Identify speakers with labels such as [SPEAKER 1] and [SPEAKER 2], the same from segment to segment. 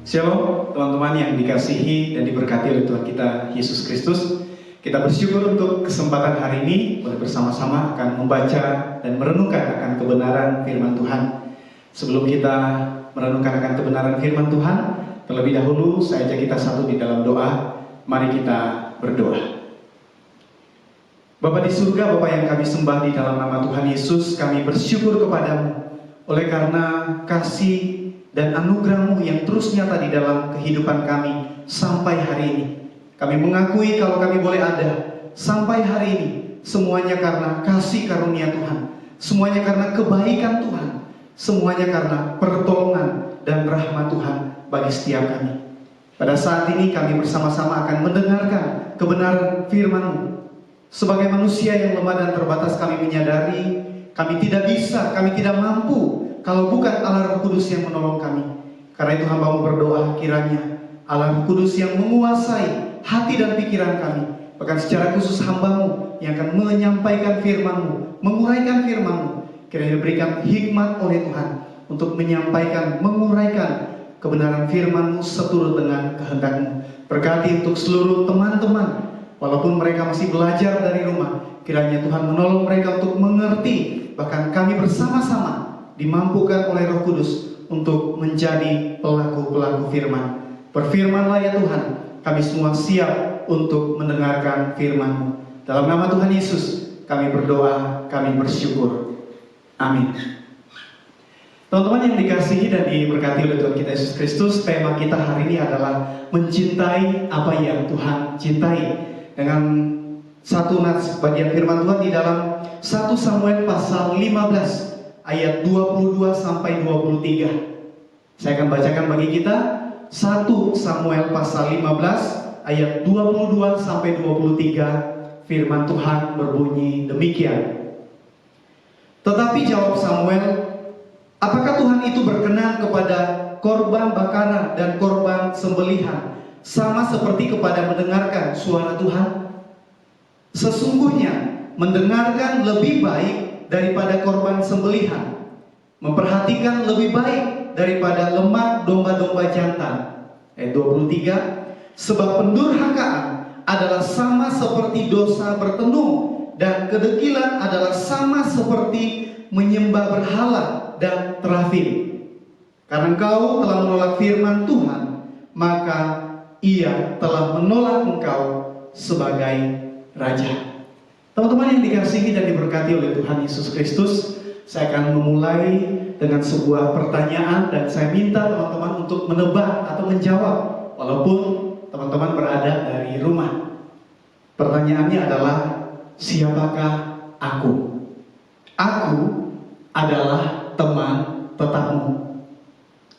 [SPEAKER 1] Shalom teman-teman yang dikasihi dan diberkati oleh Tuhan kita Yesus Kristus. Kita bersyukur untuk kesempatan hari ini boleh bersama-sama akan membaca dan merenungkan akan kebenaran firman Tuhan. Sebelum kita merenungkan akan kebenaran firman Tuhan, terlebih dahulu saya ajak kita satu di dalam doa. Mari kita berdoa. Bapa di surga, Bapa yang kami sembah di dalam nama Tuhan Yesus, kami bersyukur kepadamu oleh karena kasih dan anugerah-Mu yang terus nyata di dalam kehidupan kami sampai hari ini. Kami mengakui kalau kami boleh ada sampai hari ini, semuanya karena kasih karunia Tuhan, semuanya karena kebaikan Tuhan, semuanya karena pertolongan dan rahmat Tuhan bagi setiap kami. Pada saat ini kami bersama-sama akan mendengarkan kebenaran firman-Mu. Sebagai manusia yang lemah dan terbatas, kami menyadari kami tidak bisa, kami tidak mampu kalau bukan Allah Roh Kudus yang menolong kami. Karena itu hamba-Mu berdoa kiranya Allah Roh Kudus yang menguasai hati dan pikiran kami, bahkan secara khusus hamba-Mu yang akan menyampaikan firman-Mu, menguraikan firman-Mu, kiranya diberikan hikmat oleh Tuhan untuk menyampaikan, menguraikan kebenaran firman-Mu seturut dengan kehendak-Mu. Berkati untuk seluruh teman-teman, walaupun mereka masih belajar dari rumah, kiranya Tuhan menolong mereka untuk mengerti, bahkan kami bersama-sama dimampukan oleh Roh Kudus untuk menjadi pelaku-pelaku firman. Berfirmanlah ya Tuhan, kami semua siap untuk mendengarkan firman-Mu. Dalam nama Tuhan Yesus kami berdoa, kami bersyukur. Amin. Teman-teman yang dikasihi dan diberkati oleh Tuhan kita Yesus Kristus, tema kita hari ini adalah mencintai apa yang Tuhan cintai. Dengan satu nats bagian firman Tuhan di dalam 1 Samuel pasal 15 ayat 22 sampai 23. Saya akan bacakan bagi kita 1 Samuel pasal 15 ayat 22 sampai 23. Firman Tuhan berbunyi demikian. Tetapi jawab Samuel, apakah Tuhan itu berkenan kepada korban bakaran dan korban sembelihan sama seperti kepada mendengarkan suara Tuhan? Sesungguhnya mendengarkan lebih baik daripada korban sembelihan, memperhatikan lebih baik daripada lemak domba-domba jantan. Ayat 23, sebab pendurhakaan adalah sama seperti dosa bertenung, dan kedekilan adalah sama seperti menyembah berhala dan terafim. Karena engkau telah menolak firman Tuhan, maka Ia telah menolak engkau sebagai Raja. Teman-teman yang dikasihi dan diberkati oleh Tuhan Yesus Kristus, saya akan memulai dengan sebuah pertanyaan dan saya minta teman-teman untuk menebak atau menjawab walaupun teman-teman berada dari rumah. Pertanyaannya adalah, siapakah aku? Aku adalah teman tetapmu.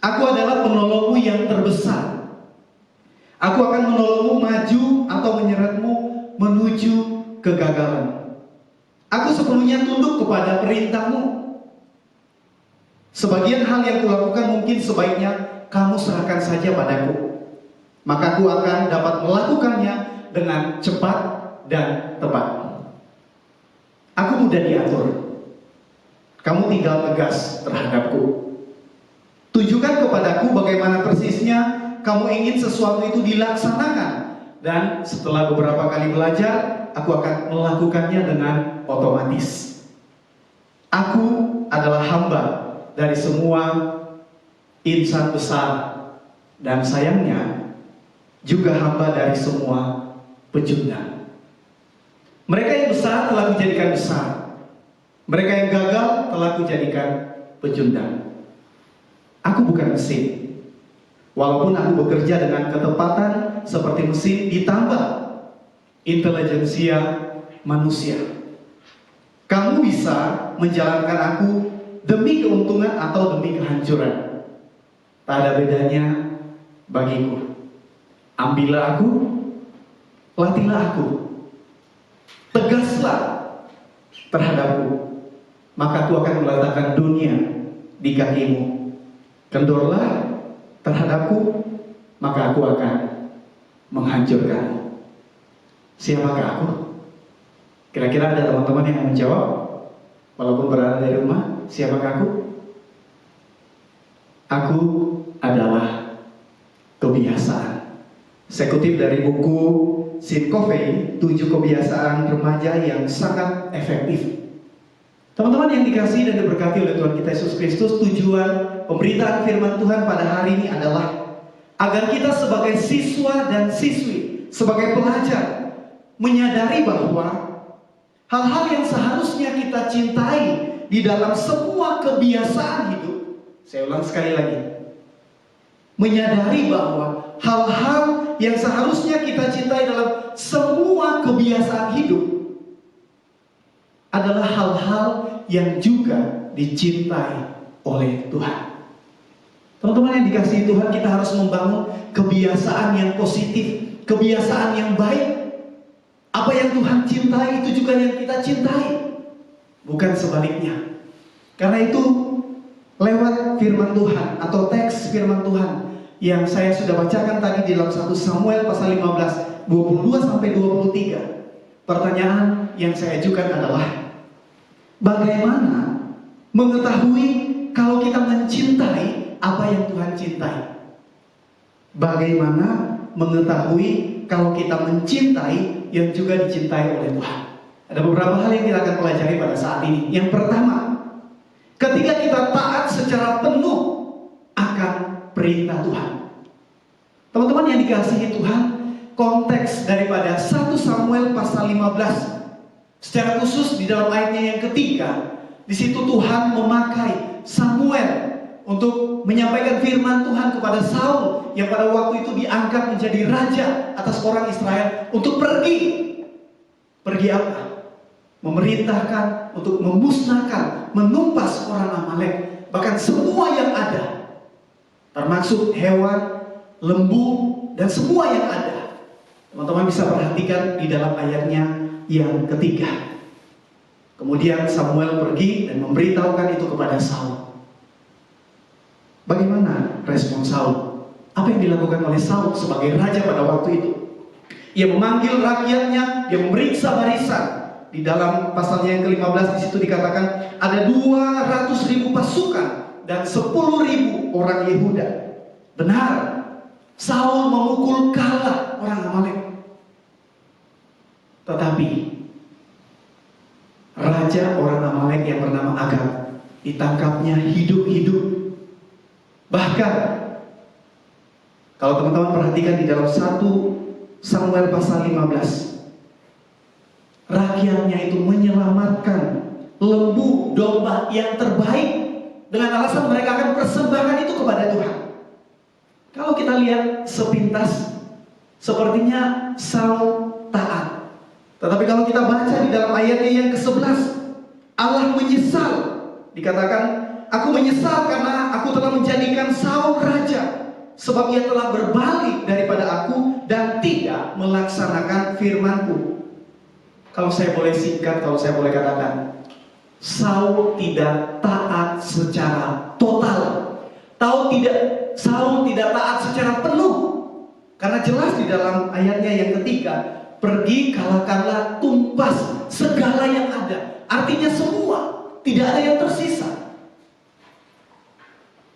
[SPEAKER 1] Aku adalah penolongmu yang terbesar. Aku akan menolongmu maju atau menyeretmu menuju kegagalan. Aku sepenuhnya tunduk kepada perintahmu. Sebagian hal yang kulakukan mungkin sebaiknya kamu serahkan saja padaku, maka aku akan dapat melakukannya dengan cepat dan tepat. Aku mudah diatur. Kamu tinggal tegas terhadapku. Tunjukkan kepadaku bagaimana persisnya kamu ingin sesuatu itu dilaksanakan. Dan setelah beberapa kali belajar, aku akan melakukannya dengan otomatis. Aku adalah hamba dari semua insan besar, dan sayangnya juga hamba dari semua pecundang. Mereka yang besar telah kujadikan besar, mereka yang gagal telah kujadikan pecundang. Aku bukan mesin. Walaupun aku bekerja dengan ketepatan seperti mesin ditambah intelijensia manusia. Kamu bisa menjalankan aku demi keuntungan atau demi kehancuran. Tak ada bedanya bagiku. Ambillah aku, latihlah aku, tegaslah terhadapku, maka aku akan meletakkan dunia di kakimu. Kendorlah terhadapku, maka aku akan menghancurkan. Siapakah aku? Kira-kira ada teman-teman yang menjawab walaupun berada dari rumah? Siapakah aku? Aku adalah kebiasaan. Saya kutip dari buku Sim Covey, 7 kebiasaan remaja yang sangat efektif. Teman-teman yang dikasihi dan diberkati oleh Tuhan kita Yesus Kristus, tujuan pemberitaan firman Tuhan pada hari ini adalah agar kita sebagai siswa dan siswi, sebagai pelajar, menyadari bahwa hal-hal yang seharusnya kita cintai di dalam semua kebiasaan hidup. Saya ulang sekali lagi. Menyadari bahwa hal-hal yang seharusnya kita cintai dalam semua kebiasaan hidup adalah hal-hal yang juga dicintai oleh Tuhan. Teman-teman yang dikasihi Tuhan, kita harus membangun kebiasaan yang positif, kebiasaan yang baik. Apa yang Tuhan cintai itu juga yang kita cintai, bukan sebaliknya. Karena itu lewat firman Tuhan atau teks firman Tuhan yang saya sudah bacakan tadi di dalam 1 Samuel pasal 15, 22 sampai 23. Pertanyaan yang saya ajukan adalah, bagaimana mengetahui kalau kita mencintai apa yang Tuhan cintai? Bagaimana mengetahui kalau kita mencintai yang juga dicintai oleh Tuhan? Ada beberapa hal yang kita akan pelajari pada saat ini. Yang pertama, ketika kita taat secara penuh akan perintah Tuhan. Teman-teman yang dikasihi Tuhan, konteks daripada 1 Samuel pasal 15 secara khusus di dalam ayatnya yang ketiga, di situ Tuhan memakai Samuel untuk menyampaikan firman Tuhan kepada Saul yang pada waktu itu diangkat menjadi raja atas orang Israel untuk pergi. Pergi apa? Memerintahkan untuk memusnahkan, menumpas orang Amalek, bahkan semua yang ada, termasuk hewan, lembu, dan semua yang ada. Teman-teman bisa perhatikan di dalam ayatnya yang ketiga. Kemudian Samuel pergi dan memberitahukan itu kepada Saul. Bagaimana respon Saul? Apa yang dilakukan oleh Saul sebagai raja pada waktu itu? Ia memanggil rakyatnya, dia memeriksa barisan. Di dalam pasalnya yang ke-15 di situ dikatakan ada 200.000 pasukan dan 10.000 orang Yehuda. Benar, Saul memukul kalah orang Amalek. Tetapi raja orang Amalek yang bernama Agag ditangkapnya hidup-hidup. Bahkan kalau teman-teman perhatikan di dalam 1 Samuel pasal 15, rakyatnya itu menyelamatkan lembu domba yang terbaik dengan alasan mereka akan persembahkan itu kepada Tuhan. Kalau kita lihat sepintas, sepertinya Saul taat. Tetapi kalau kita baca di dalam ayatnya yang ke-11, Allah menyesal. Dikatakan, aku menyesal karena aku telah menjadikan Saul raja, sebab ia telah berbalik daripada aku dan tidak melaksanakan firman-Ku. Kalau saya boleh singkat, kalau saya boleh katakan, Saul tidak taat secara total. Saul tidak taat secara penuh. Karena jelas di dalam ayatnya yang ketiga, pergi kalahkanlah, tumpas segala yang ada. Artinya semua, tidak ada yang tersisa.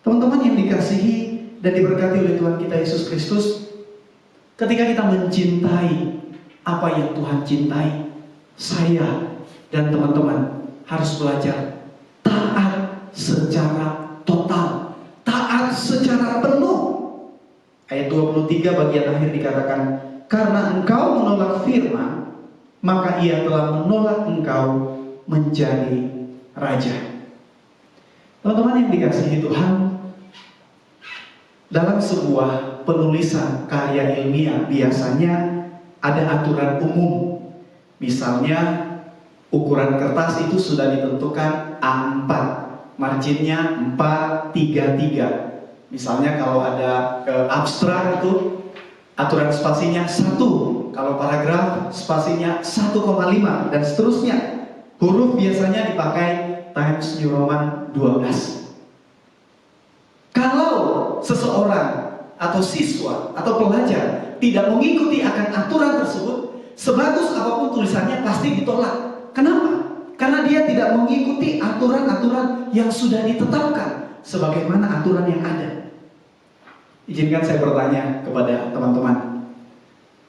[SPEAKER 1] Teman-teman yang dikasihi dan diberkati oleh Tuhan kita Yesus Kristus, ketika kita mencintai apa yang Tuhan cintai, saya dan teman-teman harus belajar taat secara total, taat secara penuh. Ayat 23 bagian akhir dikatakan, karena engkau menolak firman, maka ia telah menolak engkau menjadi raja. Teman-teman yang dikasihi Tuhan, dalam sebuah penulisan karya ilmiah biasanya ada aturan umum. Misalnya ukuran kertas itu sudah ditentukan A4, marginnya 433. Misalnya kalau ada abstrak itu aturan spasinya 1, kalau paragraf spasinya 1,5 dan seterusnya. Huruf biasanya dipakai Times New Roman 12. Kalau seseorang atau siswa atau pelajar tidak mengikuti akan aturan tersebut, sebagus apapun tulisannya pasti ditolak. Kenapa? Karena dia tidak mengikuti aturan-aturan yang sudah ditetapkan sebagaimana aturan yang ada. Izinkan saya bertanya kepada teman-teman.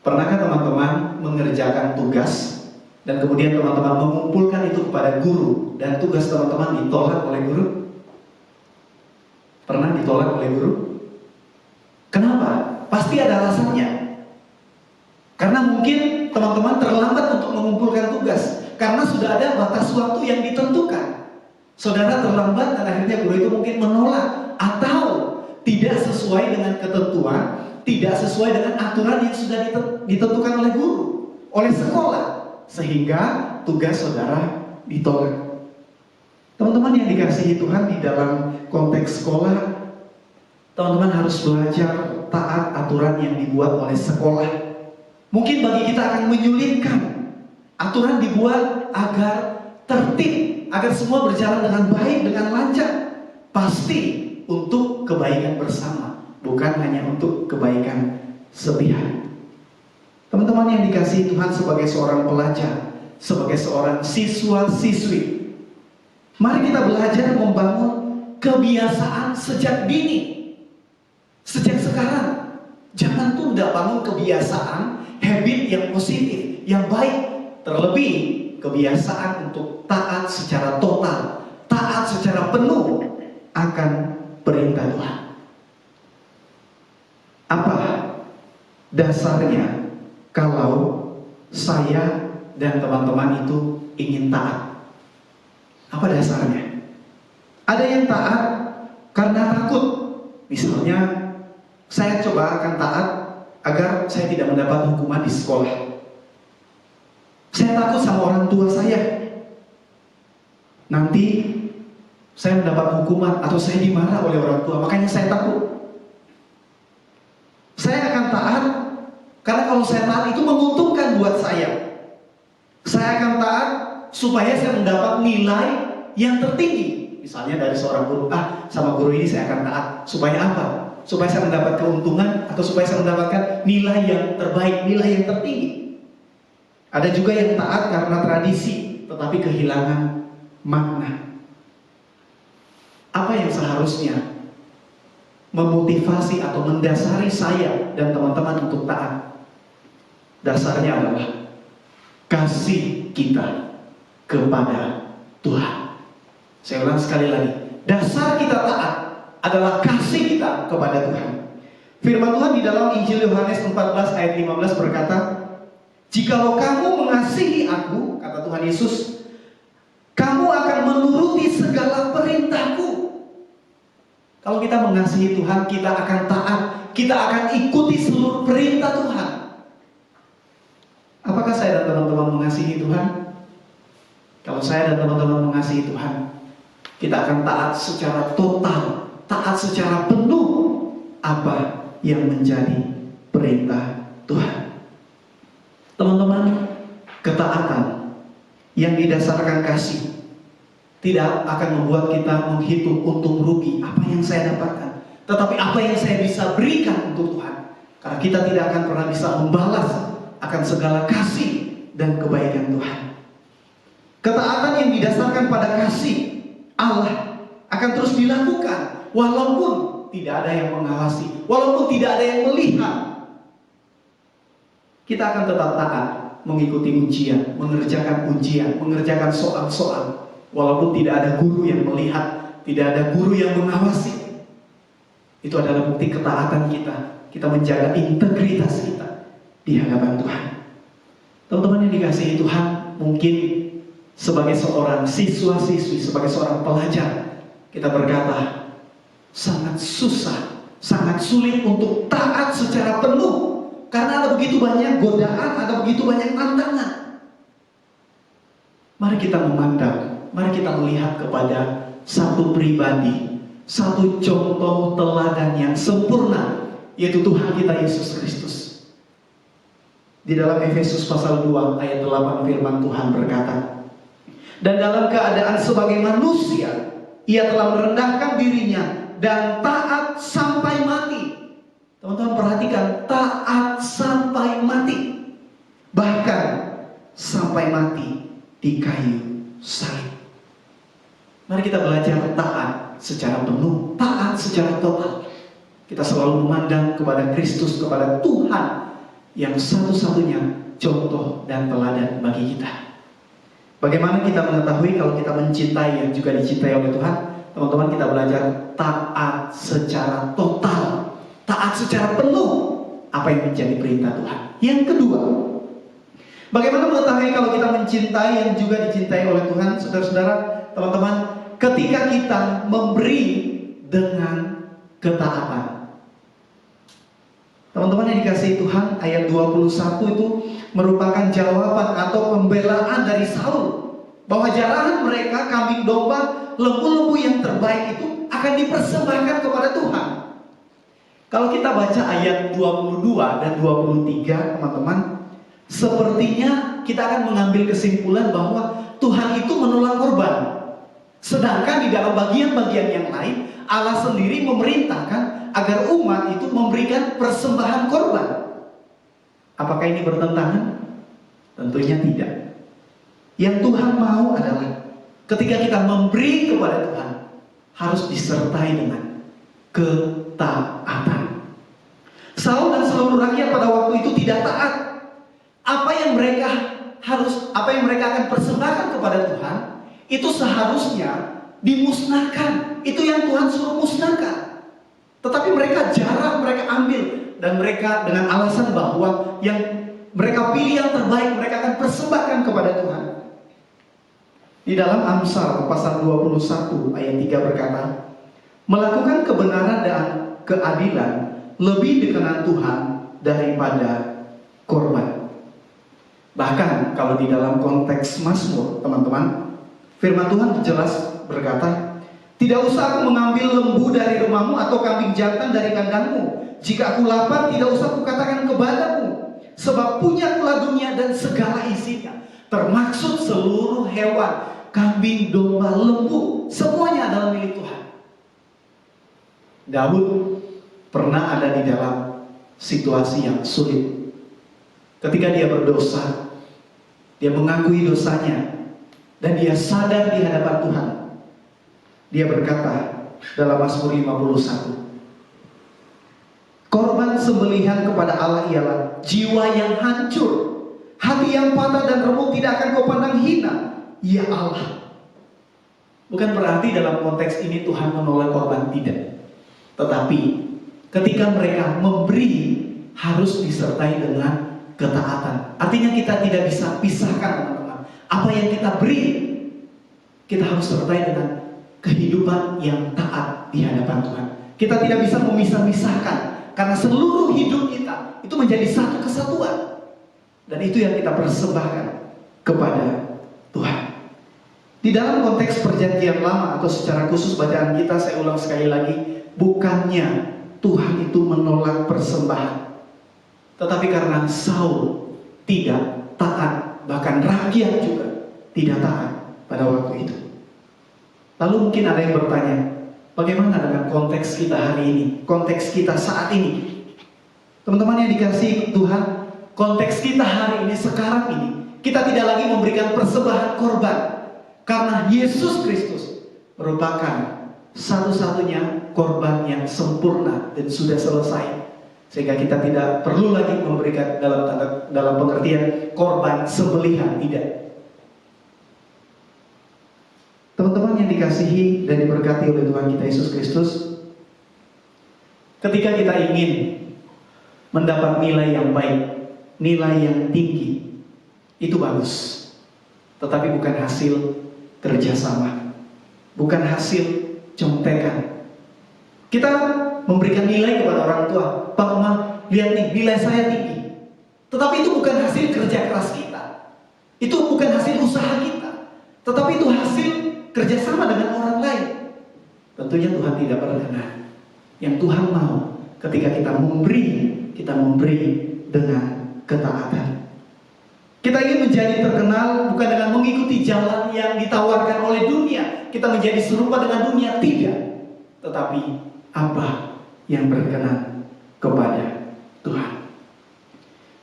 [SPEAKER 1] Pernahkah teman-teman mengerjakan tugas dan kemudian teman-teman mengumpulkan itu kepada guru dan tugas teman-teman ditolak oleh guru? Pernah ditolak oleh guru? Kenapa? Pasti ada alasannya. Karena mungkin teman-teman terlambat untuk mengumpulkan tugas karena sudah ada batas waktu yang ditentukan. Saudara terlambat dan akhirnya guru itu mungkin menolak atau tidak sesuai dengan ketentuan, tidak sesuai dengan aturan yang sudah ditentukan oleh guru, oleh sekolah, sehingga tugas saudara ditolak. Teman-teman yang dikasihi Tuhan, di dalam konteks sekolah, teman-teman harus belajar taat aturan yang dibuat oleh sekolah. Mungkin bagi kita akan menyulitkan. Aturan dibuat agar tertib, agar semua berjalan dengan baik, dengan lancar. Pasti untuk kebaikan bersama, bukan hanya untuk kebaikan sepihak. Teman-teman yang dikasihi Tuhan, sebagai seorang pelajar, sebagai seorang siswa-siswi, mari kita belajar membangun kebiasaan sejak dini. Sejak sekarang, jangan tunda bangun kebiasaan, habit yang positif, yang baik. Terlebih kebiasaan untuk taat secara total, taat secara penuh akan perintah Tuhan. Apa dasarnya kalau saya dan teman-teman itu ingin taat? Apa dasarnya? Ada yang taat karena takut. Misalnya, saya coba akan taat agar saya tidak mendapat hukuman di sekolah. Saya takut sama orang tua saya. Nanti saya mendapat hukuman atau saya dimarah oleh orang tua, makanya saya takut. Saya akan taat karena kalau saya taat itu menguntungkan buat saya. Saya akan taat supaya saya mendapat nilai yang tertinggi. Misalnya dari seorang guru, sama guru ini saya akan taat. Supaya apa? Supaya saya mendapat keuntungan atau supaya saya mendapatkan nilai yang terbaik, nilai yang tertinggi. Ada juga yang taat karena tradisi, tetapi kehilangan makna. Apa yang seharusnya memotivasi atau mendasari saya dan teman-teman untuk taat? Dasarnya adalah kasih kita kepada Tuhan. Saya ulang sekali lagi, dasar kita taat adalah kasih kita kepada Tuhan. Firman Tuhan di dalam Injil Yohanes 14 ayat 15 berkata, "Jikalau kamu mengasihi aku," kata Tuhan Yesus, "kamu akan menuruti segala perintahku." Kalau kita mengasihi Tuhan, kita akan taat, kita akan ikuti seluruh perintah Tuhan. Apakah saya dan teman-teman mengasihi Tuhan? Kalau saya dan teman-teman mengasihi Tuhan, kita akan taat secara total, taat secara penuh apa yang menjadi perintah Tuhan. Teman-teman, ketaatan yang didasarkan kasih tidak akan membuat kita menghitung untung rugi apa yang saya dapatkan, tetapi apa yang saya bisa berikan untuk Tuhan. Karena kita tidak akan pernah bisa membalas akan segala kasih dan kebaikan Tuhan. Ketaatan yang didasarkan pada kasih Allah akan terus dilakukan walaupun tidak ada yang mengawasi, walaupun tidak ada yang melihat. Kita akan tetap taat mengikuti ujian, mengerjakan soal-soal, walaupun tidak ada guru yang melihat, tidak ada guru yang mengawasi. Itu adalah bukti ketaatan kita. Kita menjaga integritas kita di hadapan Tuhan. Teman-teman yang dikasihi Tuhan, mungkin sebagai seorang siswa-siswi, sebagai seorang pelajar, kita berkata, sangat susah, sangat sulit untuk taat secara penuh, karena ada begitu banyak godaan, ada begitu banyak tantangan. Mari kita memandang, mari kita melihat kepada satu pribadi, satu contoh teladan yang sempurna, yaitu Tuhan kita Yesus Kristus. Di dalam Efesus pasal 2 ayat 8 firman Tuhan berkata, "Dan dalam keadaan sebagai manusia, ia telah merendahkan dirinya dan taat sampai mati." Teman-teman perhatikan, taat sampai mati. Bahkan sampai mati di kayu salib. Mari kita belajar taat secara penuh, taat secara total. Kita selalu memandang kepada Kristus, kepada Tuhan yang satu-satunya contoh dan teladan bagi kita. Bagaimana kita mengetahui kalau kita mencintai yang juga dicintai oleh Tuhan? Teman-teman, kita belajar taat secara total, taat secara penuh apa yang menjadi perintah Tuhan. Yang kedua, bagaimana mengetahui kalau kita mencintai yang juga dicintai oleh Tuhan? Saudara-saudara, teman-teman, ketika kita memberi dengan ketaatan. Teman-teman yang dikasihi Tuhan, ayat 21 itu merupakan jawaban atau pembelaan dari Saul, bahwa jarahan mereka, kambing domba, lembu-lembu yang terbaik itu akan dipersembahkan kepada Tuhan. Kalau kita baca ayat 22 dan 23, teman-teman, sepertinya kita akan mengambil kesimpulan bahwa Tuhan itu menolak korban. Sedangkan di dalam bagian-bagian yang lain, Allah sendiri memerintahkan agar umat itu memberikan persembahan korban. Apakah ini bertentangan? Tentunya tidak. Yang Tuhan mau adalah ketika kita memberi kepada Tuhan, harus disertai dengan ketaatan. Saul dan seluruh rakyat pada waktu itu tidak taat. Apa yang mereka akan persembahkan kepada Tuhan, itu seharusnya dimusnahkan. Itu yang Tuhan suruh musnahkan. Tetapi mereka jarang, mereka ambil. Dan mereka dengan alasan bahwa yang mereka pilih yang terbaik, mereka akan persembahkan kepada Tuhan. Di dalam Amsal pasal 21 ayat 3 berkata, melakukan kebenaran dan keadilan lebih dikenan Tuhan daripada korban. Bahkan kalau di dalam konteks Mazmur, teman-teman, firman Tuhan jelas berkata, tidak usah aku mengambil lembu dari rumahmu atau kambing jantan dari kandangmu. Jika aku lapar, tidak usah aku katakan kepadamu, sebab punya kulah dunia dan segala isinya, termaksud seluruh hewan, kambing, domba, lembu, semuanya adalah milik Tuhan. Daud pernah ada di dalam situasi yang sulit. Ketika dia berdosa, dia mengakui dosanya, dan dia sadar di hadapan Tuhan. Dia berkata dalam Mazmur 51, korban sembelihan kepada Allah ialah jiwa yang hancur, hati yang patah dan remuk tidak akan kau pandang hina, ya Allah. Bukan berarti dalam konteks ini Tuhan menolak korban, tidak. Tetapi ketika mereka memberi, harus disertai dengan ketaatan. Artinya kita tidak bisa pisahkan, teman-teman. Apa yang kita beri, kita harus sertai dengan kehidupan yang taat di hadapan Tuhan. Kita tidak bisa memisah-misahkan, karena seluruh hidup kita itu menjadi satu kesatuan. Dan itu yang kita persembahkan kepada Tuhan. Di dalam konteks perjanjian lama atau secara khusus bacaan kita, saya ulang sekali lagi, bukannya Tuhan itu menolak persembahan, tetapi karena Saul tidak taat, bahkan rakyat juga tidak taat pada waktu itu. Lalu mungkin ada yang bertanya, bagaimana dengan konteks kita hari ini, konteks kita saat ini? Teman-teman yang dikasihi Tuhan, konteks kita hari ini, sekarang ini, kita tidak lagi memberikan persembahan korban, karena Yesus Kristus merupakan satu-satunya korban yang sempurna dan sudah selesai. Sehingga kita tidak perlu lagi memberikan dalam pengertian korban sembelihan, tidak. Teman-teman yang dikasihi dan diberkati oleh Tuhan kita Yesus Kristus, ketika kita ingin mendapat nilai yang baik, nilai yang tinggi, itu bagus. Tetapi bukan hasil kerjasama, bukan hasil contekan. Kita memberikan nilai kepada orang tua, Pak, Ma, lihat nih, nilai saya tinggi. Tetapi itu bukan hasil kerja keras kita, itu bukan hasil usaha kita, tetapi itu hasil kerjasama dengan orang lain. Tentunya Tuhan tidak berkenan. Yang Tuhan mau ketika kita memberi dengan ketaatan. Kita ingin menjadi terkenal bukan dengan mengikuti jalan yang ditawarkan oleh dunia, kita menjadi serupa dengan dunia, tidak. Tetapi apa yang berkenan kepada Tuhan.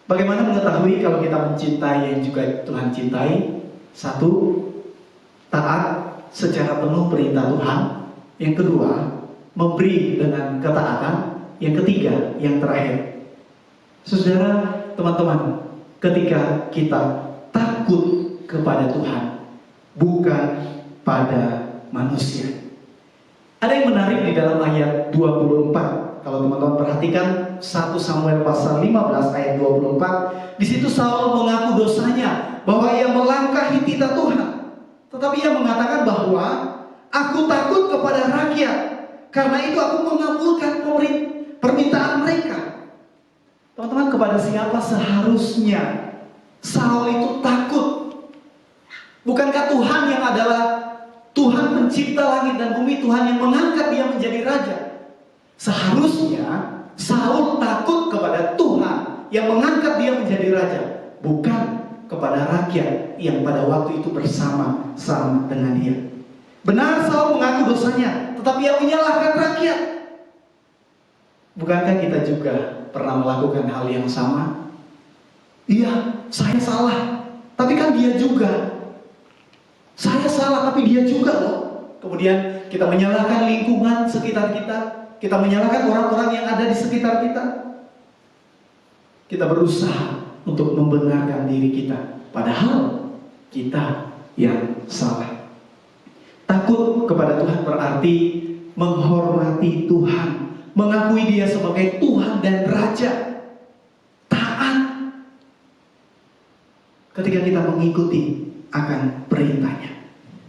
[SPEAKER 1] Bagaimana mengetahui kalau kita mencintai yang juga Tuhan cintai? Satu, taat secara penuh perintah Tuhan. Yang kedua, memberi dengan ketaatan. Yang ketiga, yang terakhir. Saudara, teman-teman, ketika kita takut kepada Tuhan, bukan pada manusia. Ada yang menarik di dalam ayat 24. Kalau teman-teman perhatikan 1 Samuel pasal 15 ayat 24, di situ Saul mengaku dosanya bahwa ia melangkahi titah Tuhan. Tetapi ia mengatakan bahwa aku takut kepada rakyat, karena itu aku mengabulkan permintaan mereka. Teman-teman, kepada siapa seharusnya Saul itu takut? Bukankah Tuhan yang adalah Tuhan pencipta langit dan bumi, Tuhan yang mengangkat dia menjadi raja? Seharusnya Saul takut kepada Tuhan yang mengangkat dia menjadi raja, bukan kepada rakyat yang pada waktu itu bersama-sama dengan dia. Benar, Saul mengaku dosanya, tetapi ia menyalahkan rakyat. Bukankah kita juga pernah melakukan hal yang sama? Iya, saya salah, tapi kan dia juga. Saya salah, tapi dia juga loh. Kemudian kita menyalahkan lingkungan sekitar kita menyalahkan orang-orang yang ada di sekitar kita. Kita berusaha untuk membenarkan diri kita, padahal kita yang salah. Takut kepada Tuhan berarti menghormati Tuhan, mengakui dia sebagai Tuhan dan Raja. Taat ketika kita mengikuti akan perintahnya.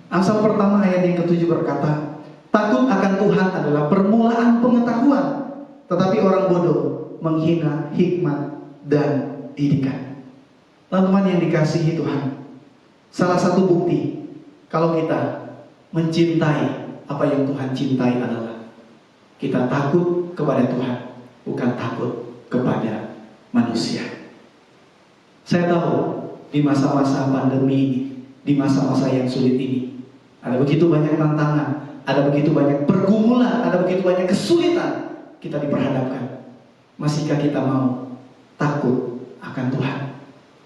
[SPEAKER 1] Amsal pertama ayat yang ke-7 berkata, takut akan Tuhan adalah permulaan pengetahuan, tetapi orang bodoh menghina hikmat dan didikan. Teman-teman yang dikasihi Tuhan, salah satu bukti kalau kita mencintai apa yang Tuhan cintai adalah kita takut kepada Tuhan, bukan takut kepada manusia. Saya tahu di masa-masa pandemi ini, di masa-masa yang sulit ini, ada begitu banyak tantangan, ada begitu banyak pergumulan, ada begitu banyak kesulitan kita diperhadapkan. Masihkah kita mau takut akan Tuhan?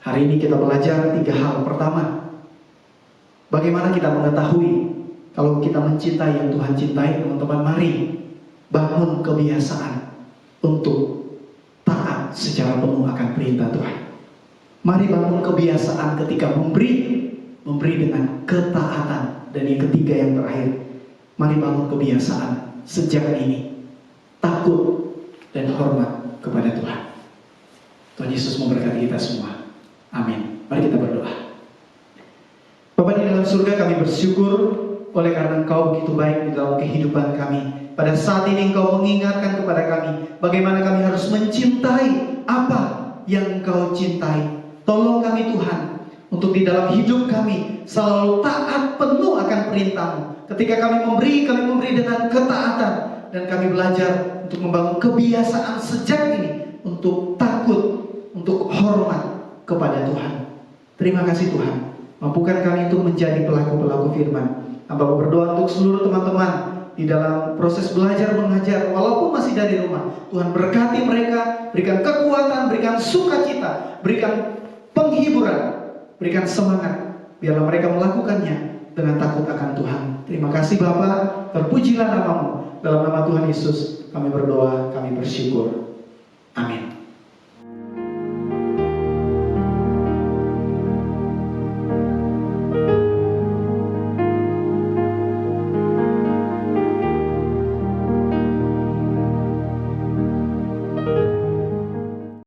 [SPEAKER 1] Hari ini kita belajar 3 hal. Pertama, bagaimana kita mengetahui kalau kita mencintai yang Tuhan cintai. Teman-teman, mari bangun kebiasaan untuk taat secara penuh akan perintah Tuhan. Mari bangun kebiasaan ketika memberi dengan ketaatan. Dan yang ketiga, yang terakhir, mari bangun kebiasaan sejak ini takut dan hormat kepada Tuhan. Tuhan Yesus memberkati kita semua. Amin. Mari kita berdoa. Bapa di dalam surga, kami bersyukur oleh karena Engkau begitu baik di dalam kehidupan kami. Pada saat ini Engkau mengingatkan kepada kami bagaimana kami harus mencintai apa yang Engkau cintai. Tolong kami Tuhan, untuk di dalam hidup kami selalu taat penuh akan perintah-Mu. Ketika kami memberi dengan ketaatan. Dan kami belajar untuk membangun kebiasaan sejak ini untuk takut, untuk hormat kepada Tuhan. Terima kasih Tuhan. Mampukan kami untuk menjadi pelaku-pelaku firman. Hamba berdoa untuk seluruh teman-teman di dalam proses belajar mengajar, walaupun masih dari rumah. Tuhan berkati mereka, berikan kekuatan, berikan sukacita, berikan penghiburan, berikan semangat, biarlah mereka melakukannya dengan takut akan Tuhan. Terima kasih Bapa, terpujilah nama-Mu. Dalam nama Tuhan Yesus kami berdoa, kami bersyukur. Amin.